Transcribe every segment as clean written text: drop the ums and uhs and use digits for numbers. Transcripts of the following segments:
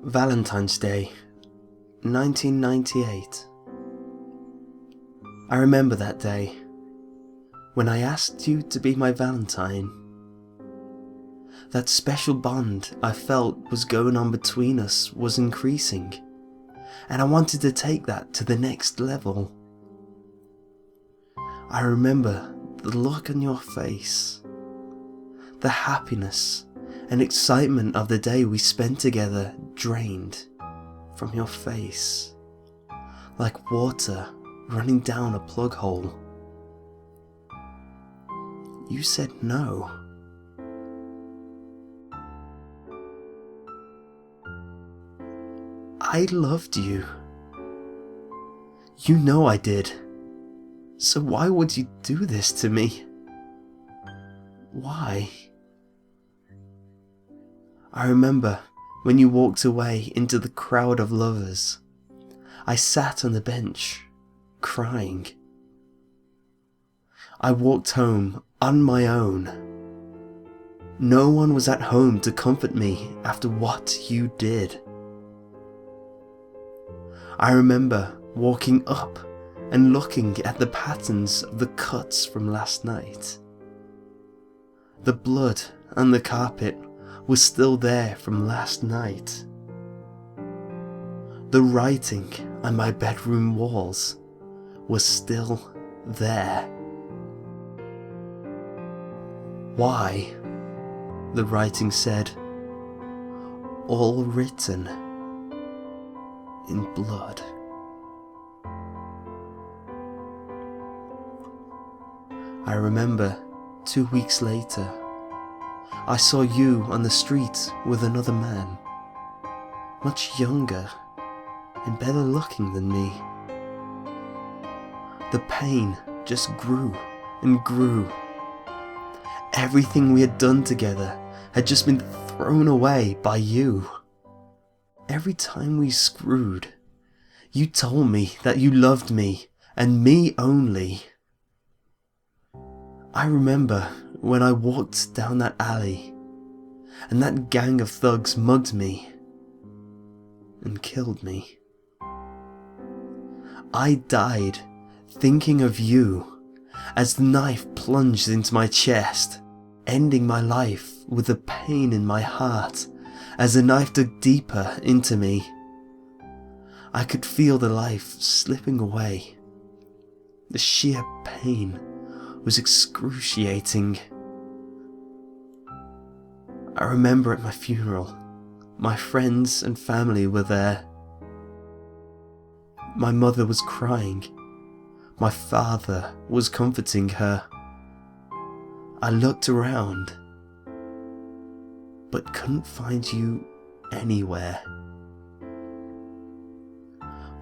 Valentine's Day, 1998. I remember that day, when I asked you to be my Valentine. That special bond I felt was going on between us was increasing, and I wanted to take that to the next level. I remember the look on your face, the happiness and excitement of the day we spent together drained from your face, like water running down a plug hole. You said no. I loved you. You know I did. So why would you do this to me? Why? I remember when you walked away into the crowd of lovers. I sat on the bench, crying. I walked home on my own. No one was at home to comfort me after what you did. I remember walking up and looking at the patterns of the cuts from last night. The blood on the carpet was still there from last night. The writing on my bedroom walls was still there. Why? The writing said, all written in blood. I remember 2 weeks later, I saw you on the street with another man, much younger and better looking than me. The pain just grew and grew. Everything we had done together had just been thrown away by you. Every time we screwed, you told me that you loved me and me only. I remember when I walked down that alley and that gang of thugs mugged me and killed me. I died thinking of you as the knife plunged into my chest, ending my life with the pain in my heart as the knife dug deeper into me. I could feel the life slipping away. The sheer pain was excruciating. I remember at my funeral, my friends and family were there. My mother was crying. My father was comforting her. I looked around, but couldn't find you anywhere.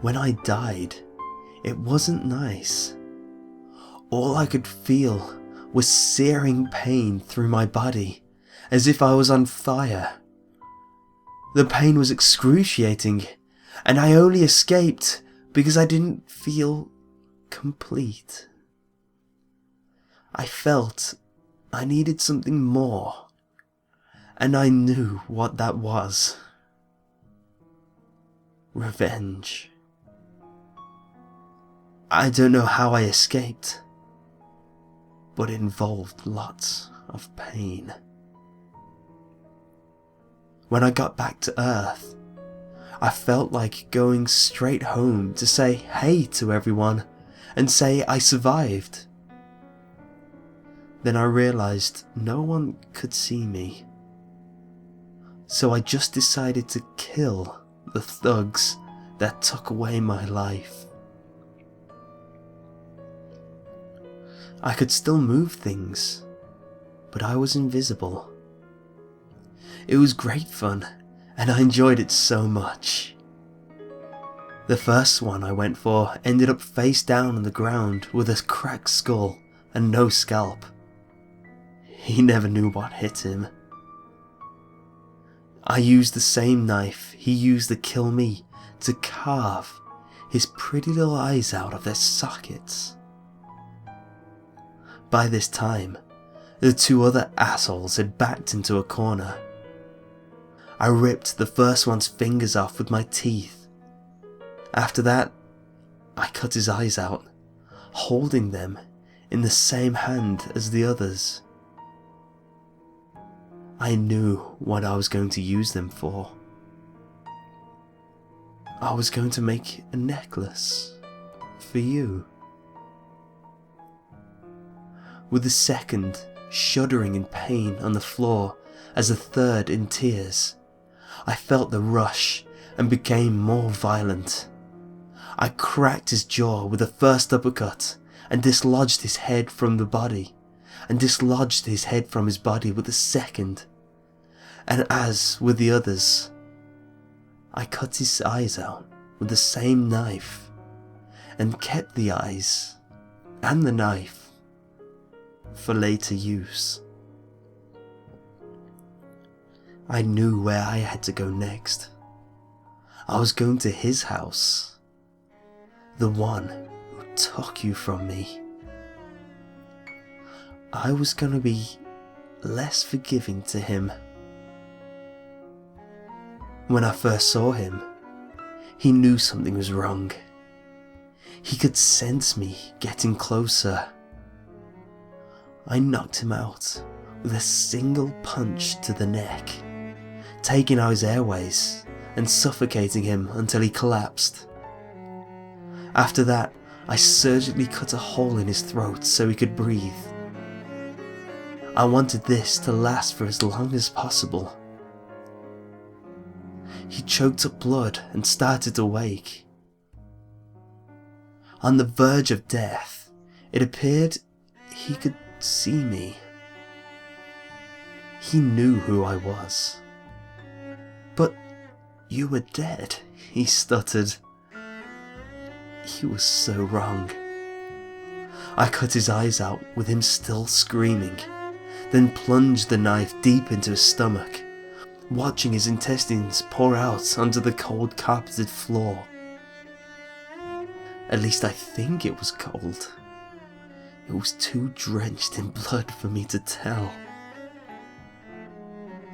When I died, it wasn't nice. All I could feel was searing pain through my body, as if I was on fire. The pain was excruciating, and I only escaped because I didn't feel complete. I felt I needed something more, and I knew what that was. Revenge. I don't know how I escaped, but it involved lots of pain. When I got back to Earth, I felt like going straight home to say hey to everyone and say I survived. Then I realized no one could see me. So I just decided to kill the thugs that took away my life. I could still move things, but I was invisible. It was great fun, and I enjoyed it so much. The first one I went for ended up face down on the ground with a cracked skull and no scalp. He never knew what hit him. I used the same knife he used to kill me to carve his pretty little eyes out of their sockets. By this time, the two other assholes had backed into a corner. I ripped the first one's fingers off with my teeth. After that, I cut his eyes out, holding them in the same hand as the others. I knew what I was going to use them for. I was going to make a necklace for you. With the second shuddering in pain on the floor as the third in tears, I felt the rush and became more violent. I cracked his jaw with the first uppercut and dislodged his head from the body, and dislodged his head from his body with the second. And as with the others, I cut his eyes out with the same knife and kept the eyes and the knife for later use. I knew where I had to go next. I was going to his house, the one who took you from me. I was going to be less forgiving to him. When I first saw him, he knew something was wrong. He could sense me getting closer. I knocked him out with a single punch to the neck, taking out his airways and suffocating him until he collapsed. After that, I surgically cut a hole in his throat so he could breathe. I wanted this to last for as long as possible. He choked up blood and started to wake. On the verge of death, it appeared he could see me. He knew who I was. "But you were dead," he stuttered. He was so wrong. I cut his eyes out with him still screaming, then plunged the knife deep into his stomach, watching his intestines pour out onto the cold carpeted floor. At least I think it was cold. It was too drenched in blood for me to tell.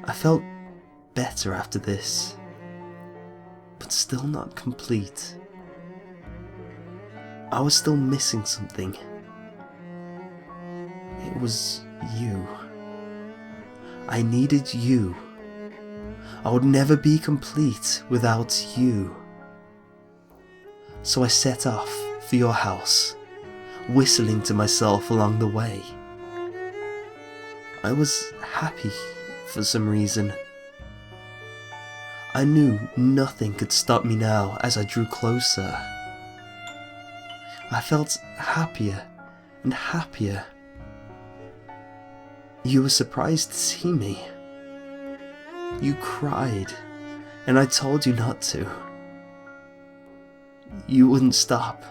I felt better after this, but still not complete. I was still missing something. It was you. I needed you. I would never be complete without you. So I set off for your house, whistling to myself along the way. I was happy for some reason. I knew nothing could stop me now as I drew closer. I felt happier and happier. You were surprised to see me. You cried, and I told you not to. You wouldn't stop,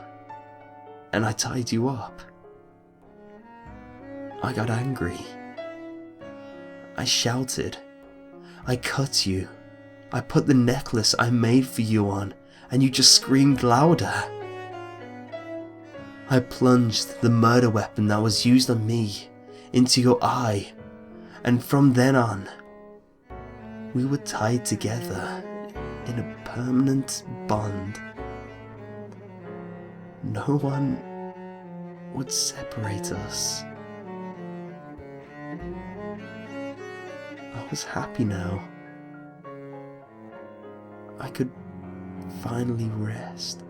and I tied you up. I got angry. I shouted. I cut you. I put the necklace I made for you on, and you just screamed louder. I plunged the murder weapon that was used on me into your eye, and from then on, we were tied together in a permanent bond. No one would separate us. I was happy now. I could finally rest.